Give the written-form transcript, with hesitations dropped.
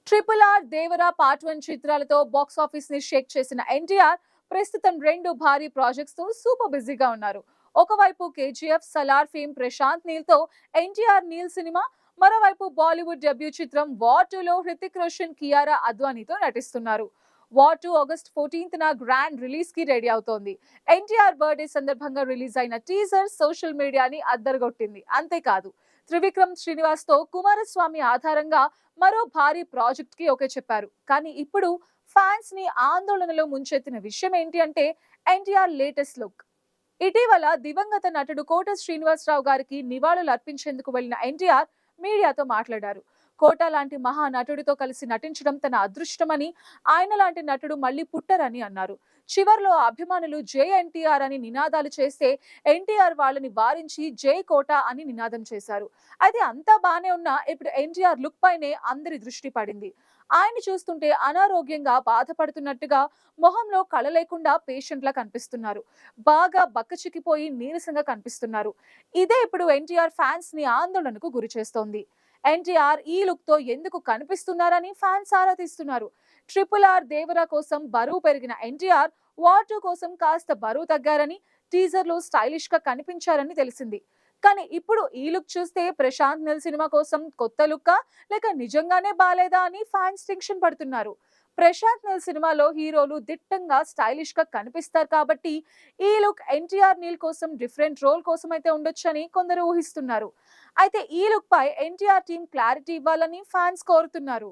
RRR, Devara part 1 చిత్రాలతో box office ని షేక్ చేసిన ఎన్టీఆర్ ప్రస్తుతం రెండు భారీ ప్రాజెక్ట్స్ తో సూపర్ బిజీగా ఉన్నారు. ఒకవైపు కేజీఎఫ్, సలార్ ఫేమ్ ప్రశాంత్ నీల్ తో ఎన్టీఆర్ నీల్ సినిమా, మరోవైపు బాలీవుడ్ డెబ్యూ చిత్రం వార్ 2 లో హృతిక్ రోషన్, కియారా అద్వానీతో నటిస్తున్నారు. War 2 August 14th grand release కి రెడీ అవుతోంది. ఎన్టీఆర్ బర్త్డే సందర్భంగా రిలీజ్ అయిన టీజర్ సోషల్ మీడియాని అద్దరగొట్టింది. అంతేకాదు, త్రివిక్రమ్ శ్రీనివాస్ తో కుమారస్వామి ఆధారంగా మరో భారీ ప్రాజెక్ట్ కి ఓకే చెప్పారు. కానీ ఇప్పుడు ఫ్యాన్స్ ని ఆందోళనలో ముంచెత్తిన విషయం ఏంటి అంటే ఎన్టీఆర్ లేటెస్ట్ లుక్. ఇటీవల దివంగత నటుడు కోట శ్రీనివాసరావు గారికి నివాళులు అర్పించేందుకు వెళ్లిన ఎన్టీఆర్ మీడియాతో మాట్లాడారు. కోట లాంటి మహా నటుడితో కలిసి నటించడం తన అదృష్టమని, ఆయన లాంటి నటుడు మళ్ళీ పుట్టరని అన్నారు. చివర్లో అభిమానులు జై ఎన్టీఆర్ అని నినాదాలు చేస్తే ఎన్టీఆర్ వాళ్ళని వారించి జై కోట అని నినాదం చేశారు. అయితే అంతా బానే ఉన్నా ఇప్పుడు ఎన్టీఆర్ లుక్ పైనే అందరి దృష్టి పడింది. ఆయన చూస్తుంటే అనారోగ్యంగా బాధపడుతున్నట్టుగా, మొహంలో కళ లేకుండా పేషెంట్లా కనిపిస్తున్నారు. బాగా బక్కచిక్కిపోయి నీరసంగా కనిపిస్తున్నారు. ఇదే ఇప్పుడు ఎన్టీఆర్ ఫ్యాన్స్ ని ఆందోళనకు గురి చేస్తోంది. ఎన్టీఆర్ ఈ లుక్ తో ఎందుకు కనిపిస్తున్నారని ఫ్యాన్స్ ఆరా తీస్తున్నారు. RRR, దేవరా కోసం బరువు పెరిగిన ఎన్టీఆర్ వార్ 2 కోసం కాస్త బరువు తగ్గారని, టీజర్ లో స్టైలిష్ గా కనిపించారని తెలిసింది. కానీ ఇప్పుడు ఈ లుక్ చూస్తే ప్రశాంత్ నీల్ సినిమా కోసం కొత్త లుక్కా, లేక నిజంగానే బాలేదా అని ఫ్యాన్స్ టెన్షన్ పడుతున్నారు. ప్రశాంత్ నీల్ సినిమాలో హీరోలు దిట్టంగా స్టైలిష్ గా కనిపిస్తారు కాబట్టి ఈ లుక్ ఎన్టీఆర్ నీల్ కోసం డిఫరెంట్ రోల్ కోసం అయితే ఉండొచ్చని కొందరు ఊహిస్తున్నారు. అయితే ఈ లుక్ పై ఎన్టీఆర్ టీం క్లారిటీ ఇవ్వాలని ఫ్యాన్స్ కోరుతున్నారు.